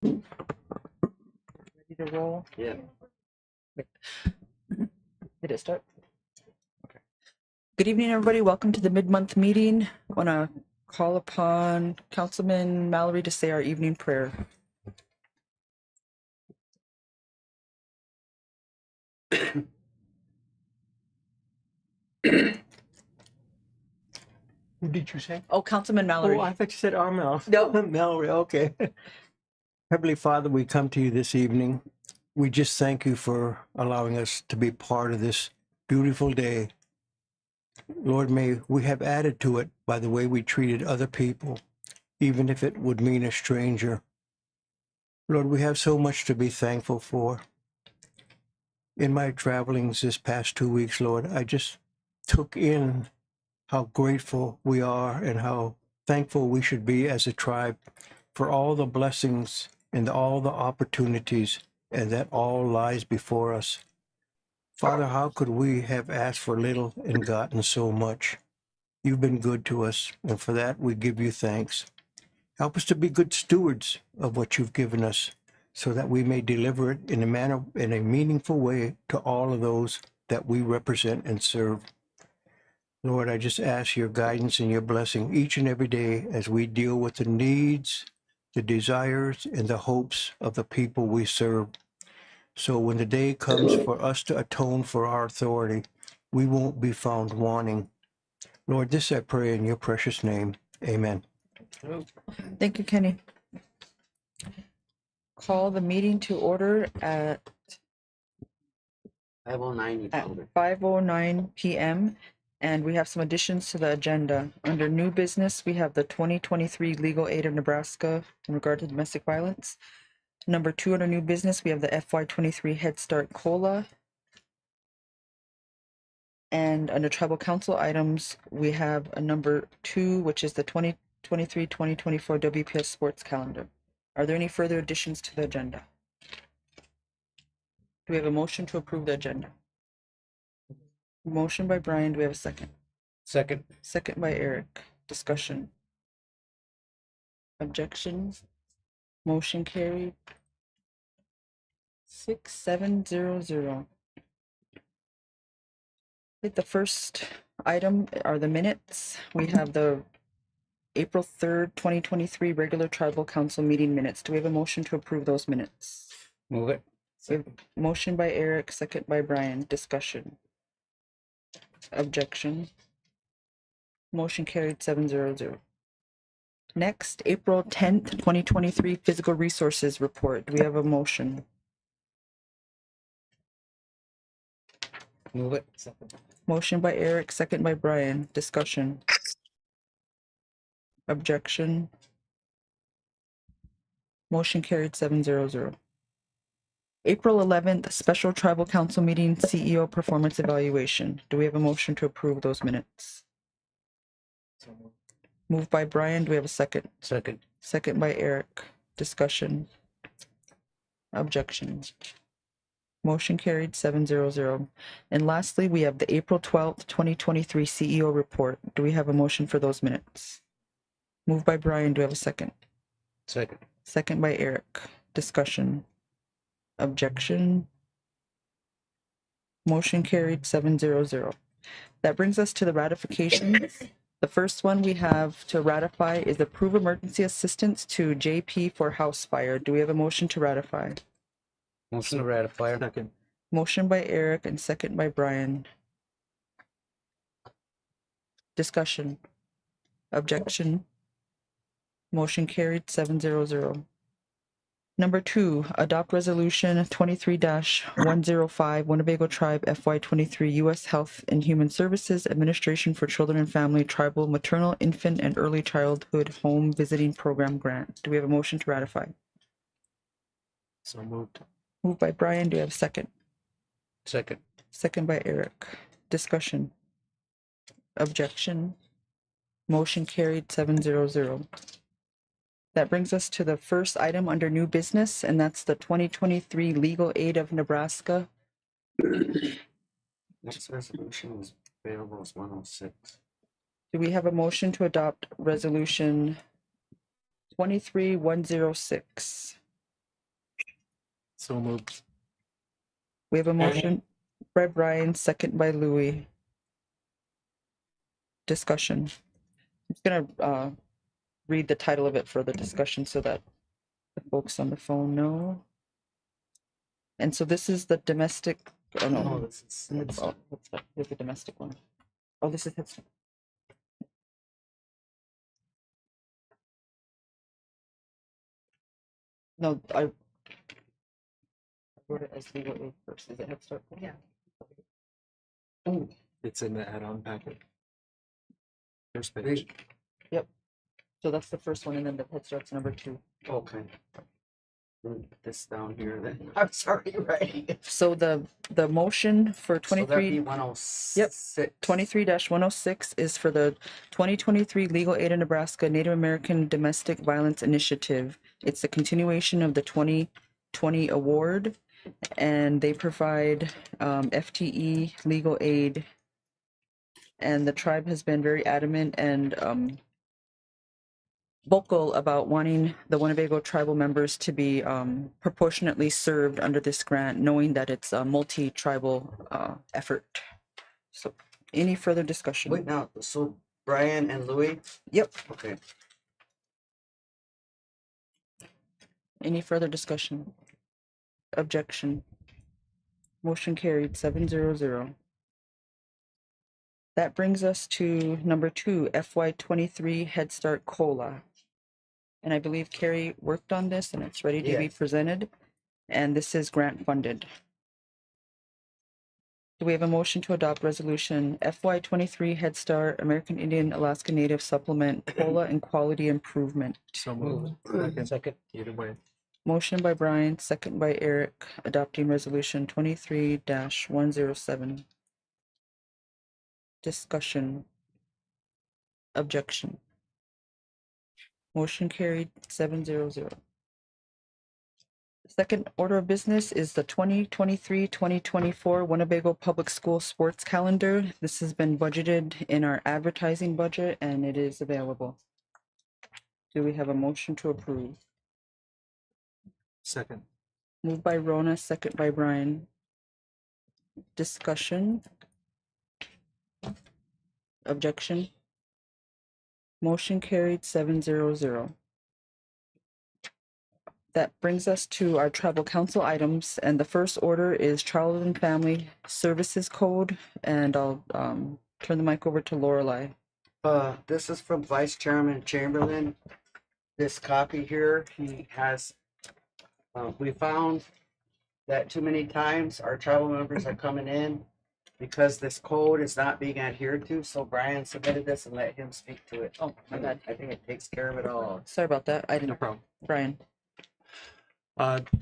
Ready to roll? Yeah. Did it start? Okay. Good evening, everybody. Welcome to the mid-month meeting. I want to call upon Councilman Mallory to say our evening prayer. Who did you say? Oh, Councilman Mallory. Oh, I thought you said Armel. No. Mallory, okay. Heavenly Father, we come to you this evening. We just thank you for allowing us to be part of this beautiful day. Lord, may we have added to it by the way we treated other people, even if it would mean a stranger. Lord, we have so much to be thankful for. In my travelings this past 2 weeks, Lord, I just took in how grateful we are and how thankful we should be as a tribe for all the blessings and all the opportunities, and that all lies before us. Father, how could we have asked for little and gotten so much? You've been good to us, and for that we give you thanks. Help us to be good stewards of what you've given us, so that we may deliver it in a meaningful way to all of those that we represent and serve. Lord, I just ask your guidance and your blessing each and every day as we deal with the needs, the desires, and the hopes of the people we serve. So when the day comes for us to atone for our authority, we won't be found wanting. Lord, this I pray in your precious name. Amen. Thank you, Kenny. Call the meeting to order at 5:09 p.m. And we have some additions to the agenda. Under new business, we have the 2023 Legal Aid of Nebraska in regard to domestic violence. Number 2 under new business, we have the FY23 Head Start COLA. And under tribal council items, we have a number 2, which is the 2023-2024 WPS sports calendar. Are there any further additions to the agenda? Do we have a motion to approve the agenda? Motion by Brian. Do we have a second? Second. Second by Eric. Discussion. Objection. Motion carried. 6700. The first item are the minutes. We have the April 3rd, 2023 regular tribal council meeting minutes. Do we have a motion to approve those minutes? Move it. Motion by Eric, second by Brian. Discussion. Objection. Motion carried 700. Next, April 10th, 2023 physical resources report. Do we have a motion? Move it. Second. Motion by Eric, second by Brian. Discussion. Objection. Motion carried 700. April 11th, special tribal council meeting, CEO performance evaluation. Do we have a motion to approve those minutes? Moved by Brian. Do we have a second? Second. Second by Eric. Discussion. Objection. Motion carried 700. And lastly, we have the April 12th, 2023 CEO report. Do we have a motion for those minutes? Moved by Brian. Do we have a second? Second. Second by Eric. Discussion. Objection. Motion carried 700. That brings us to the ratifications. The first one we have to ratify is approve emergency assistance to JP for house fire. Do we have a motion to ratify? Motion to ratify. Second. Motion by Eric and second by Brian. Discussion. Objection. Motion carried 700. Number 2, adopt resolution 23-105 Winnebago Tribe FY23 U.S. Health and Human Services Administration for Children and Family Tribal Maternal, Infant, and Early Childhood Home Visiting Program Grant. Do we have a motion to ratify? So moved. Moved by Brian. Do we have a second? Second. Second by Eric. Discussion. Objection. Motion carried 700. That brings us to the first item under new business, and that's the 2023 Legal Aid of Nebraska. Next resolution was available as 106. Do we have a motion to adopt resolution 23-106? So moved. We have a motion by Brian, second by Louis. Discussion. I'm just gonna read the title of it for the discussion so that the folks on the phone know. And so this is the domestic, oh No, no, this is oh, what's that? Here's the domestic one. Oh, this is Head Start. No, I wrote it as legal aid first. Is it Head Start? Yeah. Oh, it's in the add-on packet. First page. Yep. So that's the first one, and then the Head Start's number 2. Okay. Put this down here then. I'm sorry, right? So the motion for So that'd 23. be 106. 23-106 is for the 2023 Legal Aid in Nebraska Native American Domestic Violence Initiative. It's a continuation of the 2020 award, and they provide FTE legal aid. And the tribe has been very adamant and vocal about wanting the Winnebago tribal members to be proportionately served under this grant, knowing that it's a multi-tribal effort. So any further discussion? Wait, now, so Brian and Louis? Yep. Okay. Any further discussion? Objection. Motion carried 700. That brings us to number 2, FY23 Head Start COLA. And I believe Carrie worked on this and it's ready to be Yes. presented. And this is grant funded. Do we have a motion to adopt resolution FY23 Head Start American Indian Alaska Native Supplement COLA and Quality Improvement? So moved. Second. Either way. Motion by Brian, second by Eric, adopting resolution 23-107. Discussion. Objection. Motion carried 700. Second order of business is the 2023-2024 Winnebago Public School Sports Calendar. This has been budgeted in our advertising budget and it is available. Do we have a motion to approve? Second. Moved by Rona, second by Brian. Discussion. Objection. Motion carried 700. That brings us to our tribal council items, and the first order is Child and Family Services Code, and I'll turn the mic over to Lorelei. This is from Vice Chairman Chamberlain. This copy here, he has, we found that too many times our tribal members are coming in because this code is not being adhered to, so Brian submitted this and let him speak to it. Oh, my bad. I think it takes care of it all. Sorry about that. I No didn't. problem. Brian.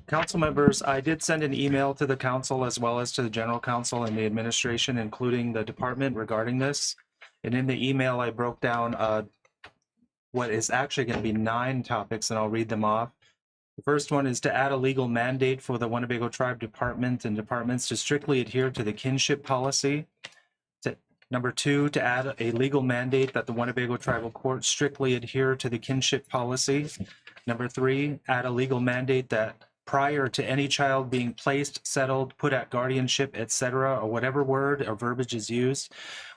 Council members, I did send an email to the council as well as to the general counsel and the administration, including the department regarding this. And in the email, I broke down what is actually going to be 9 topics, and I'll read them off. The first one is to add a legal mandate for the Winnebago Tribe Department and departments to strictly adhere to the kinship policy. Number 2, to add a legal mandate that the Winnebago Tribal Court strictly adhere to the kinship policy. Number 3, add a legal mandate that prior to any child being placed, settled, put at guardianship, etc., or whatever word or verbiage is used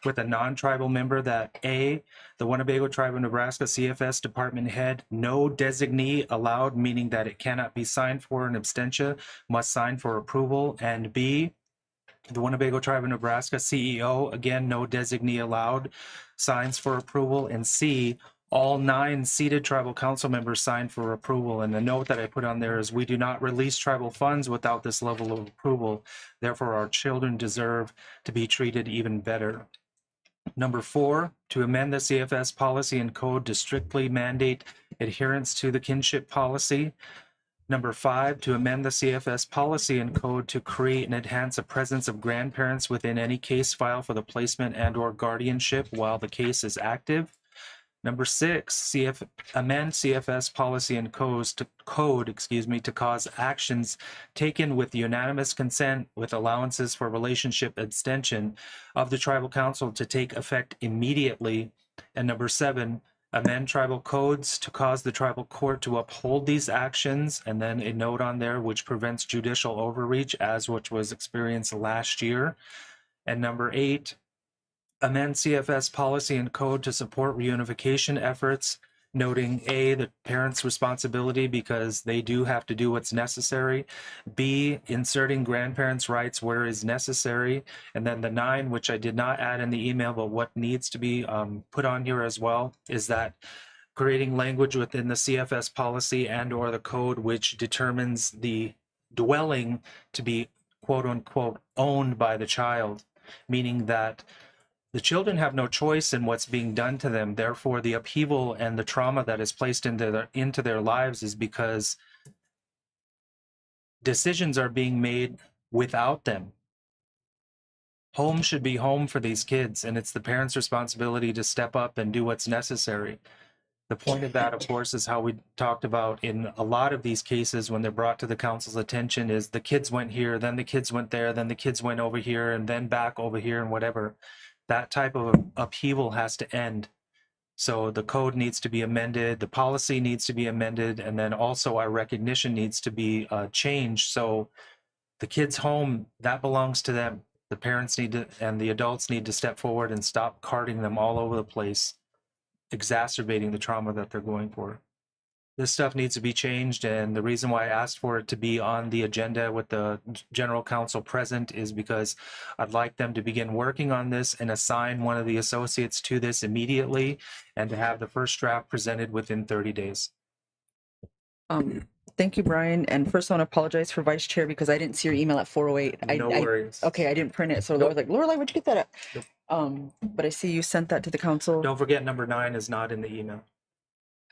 with a non-tribal member, that A, the Winnebago Tribe of Nebraska CFS department head, no designee allowed, meaning that it cannot be signed for an abstention, must sign for approval, and B, the Winnebago Tribe of Nebraska CEO, again, no designee allowed, signs for approval, and C, all 9 seated tribal council members sign for approval. And the note that I put on there is we do not release tribal funds without this level of approval. Therefore, our children deserve to be treated even better. Number 4, to amend the CFS policy and code to strictly mandate adherence to the kinship policy. Number 5, to amend the CFS policy and code to create and enhance a presence of grandparents within any case file for the placement and/or guardianship while the case is active. Number 6, amend CFS policy and code to cause actions taken with unanimous consent with allowances for relationship abstention of the tribal council to take effect immediately. And number 7, amend tribal codes to cause the tribal court to uphold these actions, and then a note on there which prevents judicial overreach, as which was experienced last year. And number 8, amend CFS policy and code to support reunification efforts, noting A, the parents' responsibility because they do have to do what's necessary. B, inserting grandparents' rights where is necessary. And then the 9, which I did not add in the email, but what needs to be put on here as well, is that creating language within the CFS policy and or the code which determines the dwelling to be quote unquote owned by the child, meaning that the children have no choice in what's being done to them. Therefore, the upheaval and the trauma that is placed into their lives is because decisions are being made without them. Home should be home for these kids, and it's the parents' responsibility to step up and do what's necessary. The point of that, of course, is how we talked about in a lot of these cases when they're brought to the council's attention is the kids went here, then the kids went there, then the kids went over here, and then back over here and whatever. That type of upheaval has to end. So the code needs to be amended, the policy needs to be amended, and then also our recognition needs to be changed. So the kids' home, that belongs to them. The parents need to, and the adults need to step forward and stop carting them all over the place, exacerbating the trauma that they're going for. This stuff needs to be changed, and the reason why I asked for it to be on the agenda with the general counsel present is because I'd like them to begin working on this and assign one of the associates to this immediately and to have the first draft presented within 30 days. Thank you, Brian. And first, I want to apologize for Vice Chair because I didn't see your email at 4:08. No worries. Okay, I didn't print it, so I was like, Lorelai, where'd you get that at? Nope. But I see you sent that to the council. Don't forget number 9 is not in the email.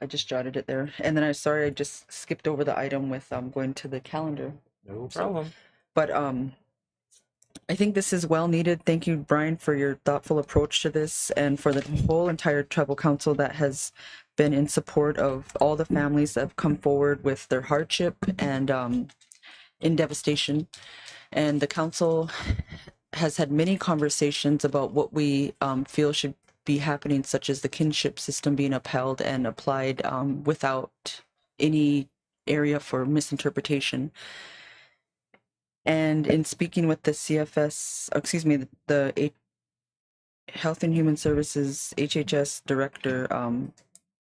I just jotted it there, and then I just skipped over the item with going to the calendar. No problem. But I think this is well needed. Thank you, Brian, for your thoughtful approach to this, and for the whole entire tribal council that has been in support of all the families that have come forward with their hardship and in devastation. And the council has had many conversations about what we feel should be happening, such as the kinship system being upheld and applied without any area for misinterpretation. And in speaking with the CFS, the Health and Human Services HHS director,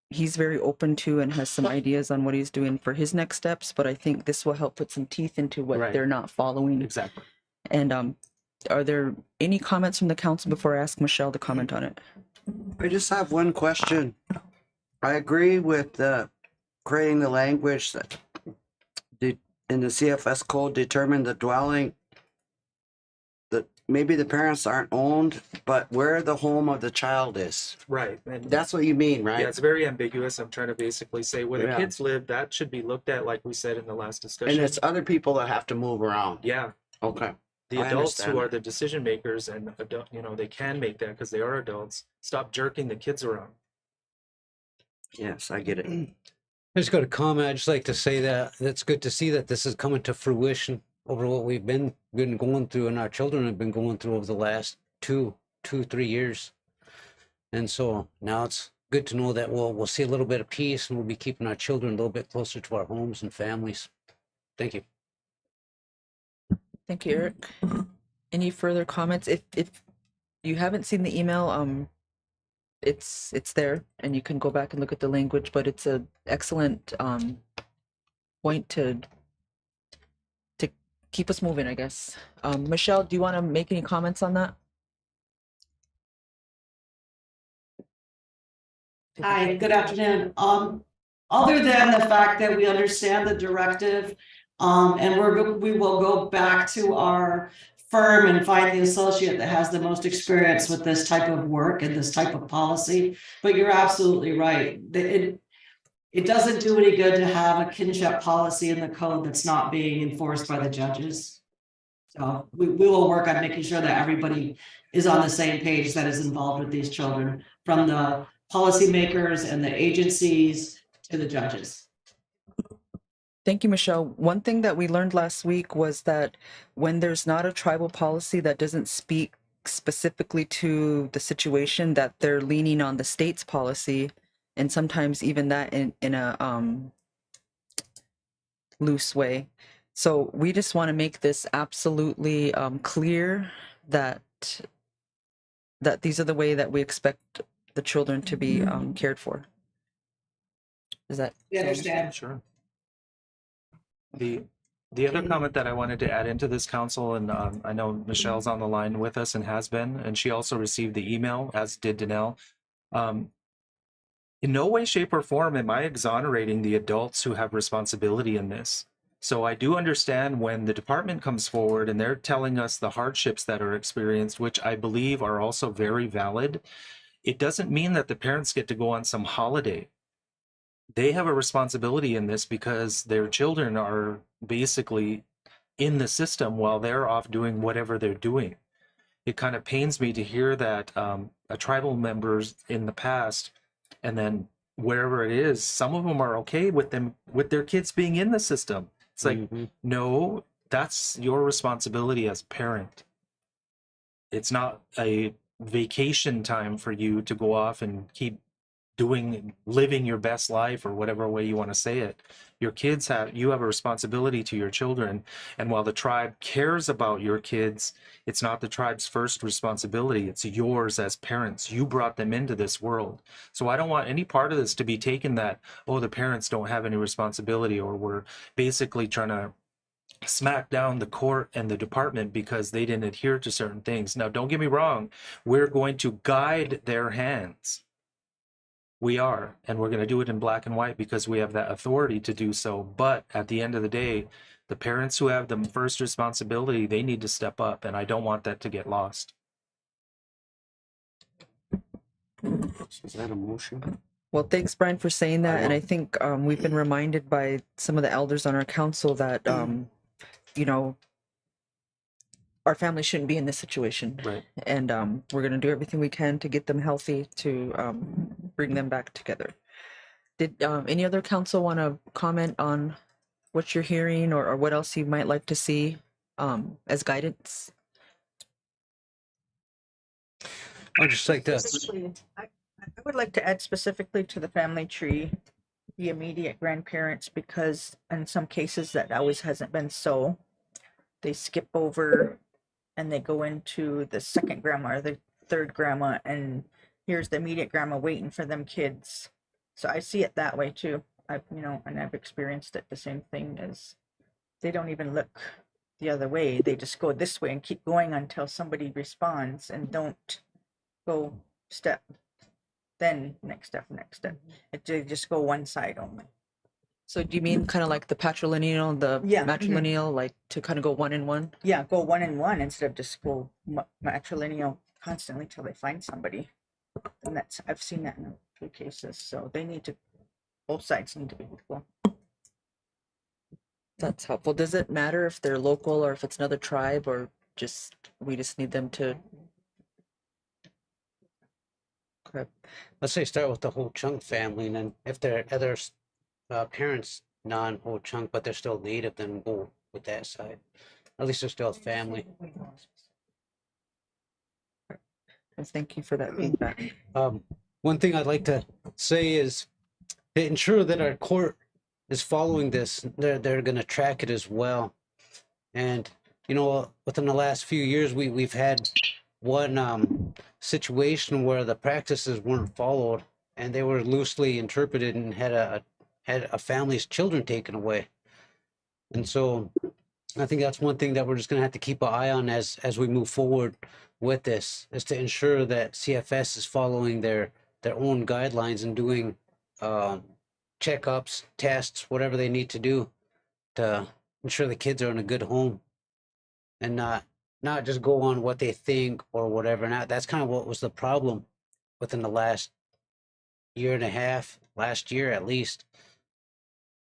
he's very open to and has some ideas on what he's doing for his next steps, but I think this will help put some teeth into what Right. they're not following. Exactly. And are there any comments from the council before I ask Michelle to comment on it? I just have one question. I agree with creating the language that in the CFS code determine the dwelling that maybe the parents aren't owned, but where the home of the child is. Right. And That's what you mean, right? yeah, it's very ambiguous. I'm trying to basically say where the Yeah. kids live, that should be looked at like we said in the last discussion. And it's other people that have to move around. Yeah. Okay. The I adults understand who are that. the decision makers and they can make that because they are adults. Stop jerking the kids around. Yes, I get it. I just got a comment. I'd just like to say that it's good to see that this is coming to fruition over what we've been going through and our children have been going through over the last 3 years. And so now it's good to know that we'll see a little bit of peace and we'll be keeping our children a little bit closer to our homes and families. Thank you. Thank you, Eric. Any further comments? If you haven't seen the email, it's there, and you can go back and look at the language. But it's a excellent point to keep us moving, I guess. Michelle, do you want to make any comments on that? Hi, good afternoon. Other than the fact that we understand the directive, and we will go back to our firm and find the associate that has the most experience with this type of work and this type of policy. But you're absolutely right. It doesn't do any good to have a kinship policy in the code that's not being enforced by the judges. So we will work on making sure that everybody is on the same page that is involved with these children, from the policymakers and the agencies to the judges. Thank you, Michelle. One thing that we learned last week was that when there's not a tribal policy that doesn't speak specifically to the situation, that they're leaning on the state's policy and sometimes even that in a loose way. So we just want to make this absolutely clear that these are the way that we expect the children to be cared for. Is that We understand. Sure. The other comment that I wanted to add into this, council, and I know Michelle's on the line with us and has been, and she also received the email, as did Danelle. In no way, shape, or form am I exonerating the adults who have responsibility in this. So I do understand when the department comes forward and they're telling us the hardships that are experienced, which I believe are also very valid. It doesn't mean that the parents get to go on some holiday. They have a responsibility in this because their children are basically in the system while they're off doing whatever they're doing. It kind of pains me to hear that a tribal members in the past, and then wherever it is, some of them are okay with them, with their kids being in the system. It's like, no, that's your responsibility as a parent. It's not a vacation time for you to go off and keep living your best life, or whatever way you want to say it. You have a responsibility to your children. And while the tribe cares about your kids, it's not the tribe's first responsibility. It's yours as parents. You brought them into this world. So I don't want any part of this to be taken that, oh, the parents don't have any responsibility, or we're basically trying to smack down the court and the department because they didn't adhere to certain things. Now, don't get me wrong. We're going to guide their hands. We are, and we're going to do it in black and white because we have that authority to do so. But at the end of the day, the parents who have the first responsibility, they need to step up, and I don't want that to get lost. Is that a motion? Well, thanks, Brian, for saying that. And I think we've been reminded by some of the elders on our council that, you know, our family shouldn't be in this situation. Right. And we're going to do everything we can to get them healthy, to bring them back together. Did any other council want to comment on what you're hearing, or what else you might like to see as guidance? I'd just like to, I would like to add specifically to the family tree, the immediate grandparents, because in some cases that always hasn't been so. They skip over and they go into the second grandma or the third grandma, and here's the immediate grandma waiting for them kids. So I see it that way too. I've experienced it the same thing, as they don't even look the other way. They just go this way and keep going until somebody responds, and don't go step, then next step. They just go one side only. So do you mean kind of like the patrilineal, the Yeah, matrilineal, like to kind of go one in one? Yeah, go one in one instead of just go matrilineal constantly till they find somebody. And I've seen that in a few cases. So both sides need to be equal. That's helpful. Does it matter if they're local or if it's another tribe, or we just need them to? Okay. let's say start with the Ho Chunk family, and then if there are other parents non-Ho Chunk, but they're still native, then go with that side. At least they're still a family. Thank you for that feedback. One thing I'd like to say is to ensure that our court is following this. They're going to track it as well. And within the last few years, we've had one situation where the practices weren't followed, and they were loosely interpreted, and had a family's children taken away. And so I think that's one thing that we're just going to have to keep an eye on as we move forward with this, is to ensure that CFS is following their own guidelines and doing checkups, tests, whatever they need to do to ensure the kids are in a good home, and not just go on what they think or whatever. Now, that's kind of what was the problem within the last year and a half, last year at least,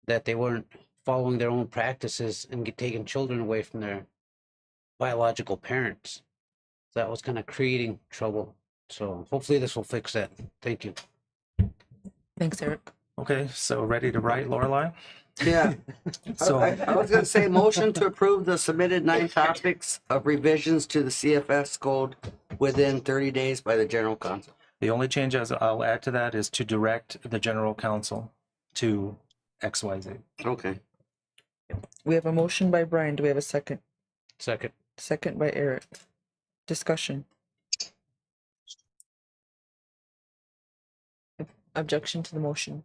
that they weren't following their own practices and taking children away from their biological parents. That was kind of creating trouble. So hopefully this will fix that. Thank you. Thanks, Eric. Okay, so ready to write, Lorelei? Yeah. So I was gonna say motion to approve the submitted 9 topics of revisions to the CFS code within 30 days by the general counsel. The only change I'll add to that is to direct the general counsel to XYZ. Okay. We have a motion by Brian. Do we have a second? Second. Second by Eric. Discussion. Objection to the motion.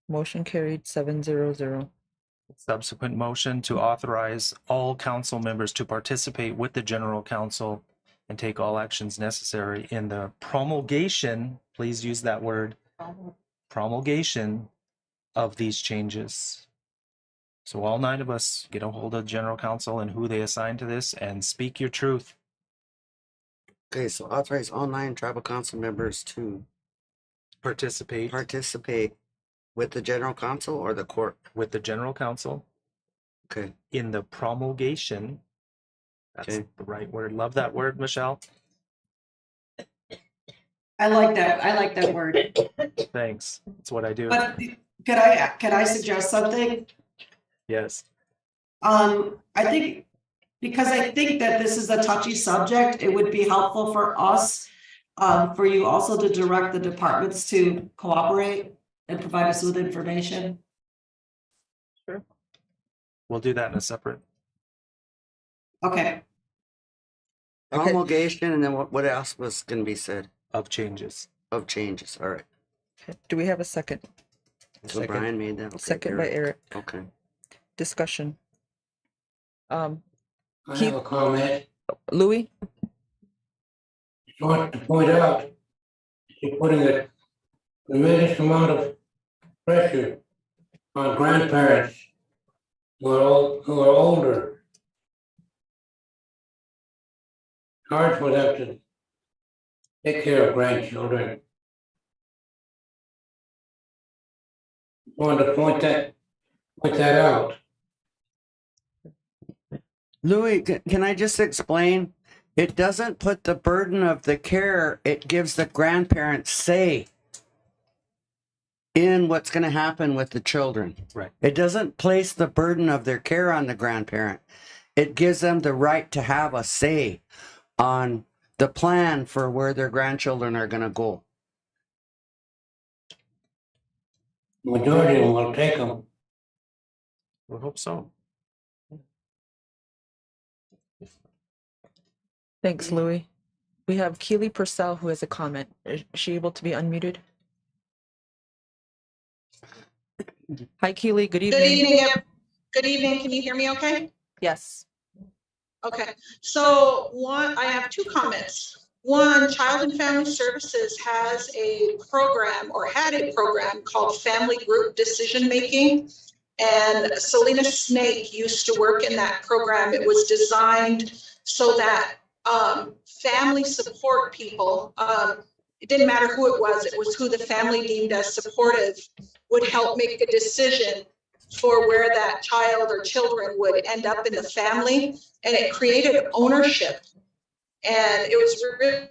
Motion carried 7-0-0. Subsequent motion to authorize all council members to participate with the general counsel and take all actions necessary in the promulgation, please use that word, promulgation of these changes. So all 9 of us get a hold of general counsel and who they assign to this and speak your truth. Okay, so authorize all 9 tribal council members to Participate participate with the general council or the court. with the general counsel Okay. in the promulgation. That's Okay. the right word. Love that word, Michelle. I like that word. Thanks. That's what I do. But could I suggest something? Yes. I think, because I think that this is a touchy subject, it would be helpful for us, for you also to direct the departments to cooperate and provide us with information. We'll do that in a separate. Okay, Promulgation, and then what else was going to be said Of changes. of changes? All right. Okay. Do we have a second? So Second. Brian made that. Okay, Second by Eric. Okay. Discussion. I Keith- have a comment. Louis? I want to point out, you're putting a tremendous amount of pressure on grandparents who are older. Hard for them to take care of grandchildren. Wanted to point that out. Louis, can I just explain? It doesn't put the burden of the care, it gives the grandparents say in what's going to happen with the children. Right. It doesn't place the burden of their care on the grandparent. It gives them the right to have a say on the plan for where their grandchildren are going to go. Majority of them will take them. We hope so. Thanks, Louis. We have Keely Purcell who has a comment. Is she able to be unmuted? Hi, Keely. Good evening. Good evening. Good evening. Can you hear me okay? Yes. Okay. So I have 2 comments. One, Child and Family Services has a program or had a program called Family Group Decision Making. And Selena Snake used to work in that program. It was designed so that family support people, it didn't matter who it was who the family deemed as supportive, would help make a decision for where that child or children would end up in the family. And it created ownership. And it was really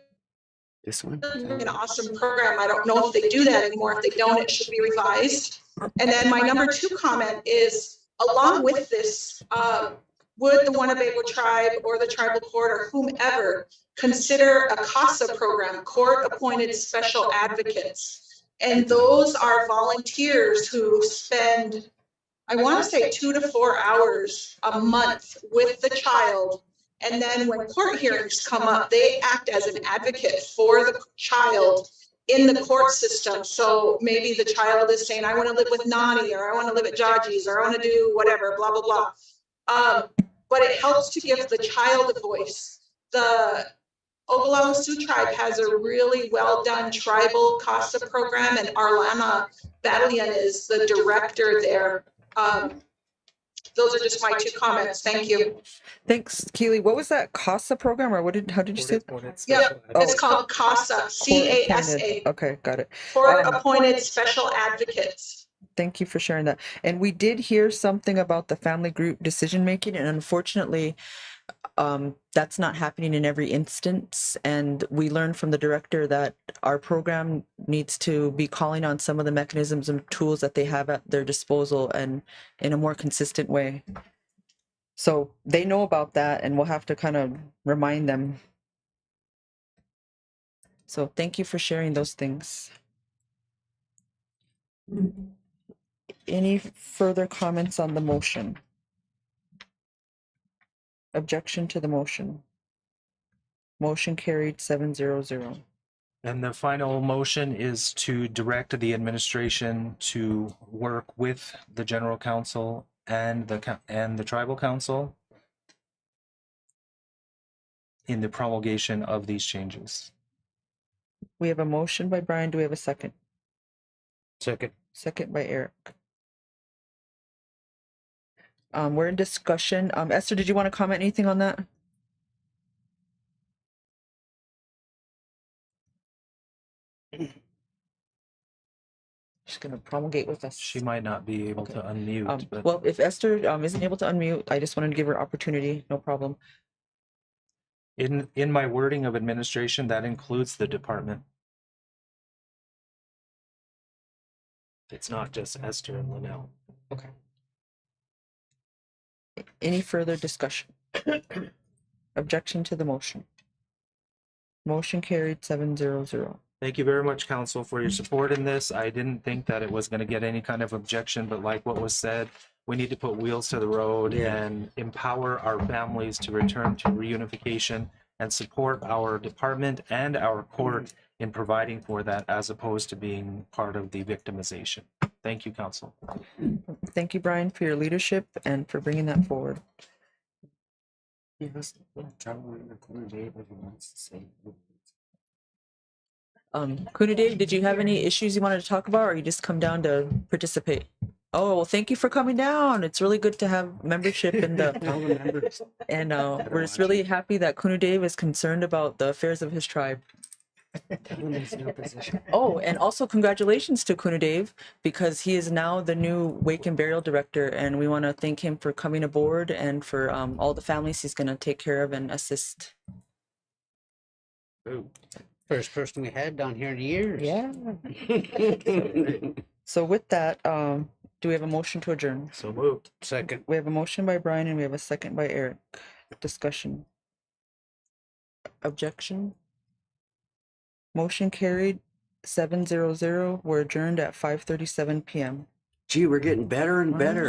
This one? an awesome program. I don't know if they do that anymore. If they don't, it should be revised. And then my number 2 comment is, along with this, would the Winnebago tribe or the tribal court or whomever consider a CASA program, court-appointed special advocates? And those are volunteers who spend, I want to say 2 to 4 hours a month with the child. And then when court hearings come up, they act as an advocate for the child in the court system. So maybe the child is saying, I want to live with Nani, or I want to live at Jaji's, or I want to do whatever, blah, blah, blah. But it helps to give the child a voice. The Oglala Sioux tribe has a really well done tribal CASA program, and Arlana Battalion is the director there. Those are just my 2 comments. Thank you. Thanks, Keely. What was that CASA program, or how did you say? Yeah, it's Oh. called CASA, CASA, Okay, got it. court-appointed special advocates. Thank you for sharing that. And we did hear something about the family group decision making, and unfortunately, that's not happening in every instance. And we learned from the director that our program needs to be calling on some of the mechanisms and tools that they have at their disposal and in a more consistent way. So they know about that, and we'll have to kind of remind them. So thank you for sharing those things. Any further comments on the motion? Objection to the motion? Motion carried 7-0-0. And the final motion is to direct the administration to work with the general council and the tribal council in the promulgation of these changes. We have a motion by Brian. Do we have a second? Second. Second by Eric. We're in discussion. Esther, did you want to comment anything on that? She's gonna promulgate with us. She might not be able to unmute, but Well, if Esther isn't able to unmute, I just wanted to give her opportunity. No problem. in my wording of administration, that includes the department. It's not just Esther and Linnell. Okay. Any further discussion? Objection to the motion? Motion carried 7-0-0. Thank you very much, council, for your support in this. I didn't think that it was going to get any kind of objection, but like what was said, we need to put wheels to the road and empower our families to return to reunification and support our department and our court in providing for that, as opposed to being part of the victimization. Thank you, council. Thank you, Brian, for your leadership and for bringing that forward. Kuna Dave, did you have any issues you wanted to talk about, or you just come down to participate? Oh, well, thank you for coming down. It's really good to have membership in the and we're just really happy that Kuna Dave is concerned about the affairs of his tribe. Oh, and also congratulations to Kuna Dave, because he is now the new wake and burial director, and we want to thank him for coming aboard and for all the families he's going to take care of and assist. First person we had down here in years. Yeah. So with that, do we have a motion to adjourn? So moved. Second. We have a motion by Brian and we have a second by Eric. Discussion. Objection. Motion carried 7-0-0. We're adjourned at 5:37 p.m. Gee, we're getting better and better.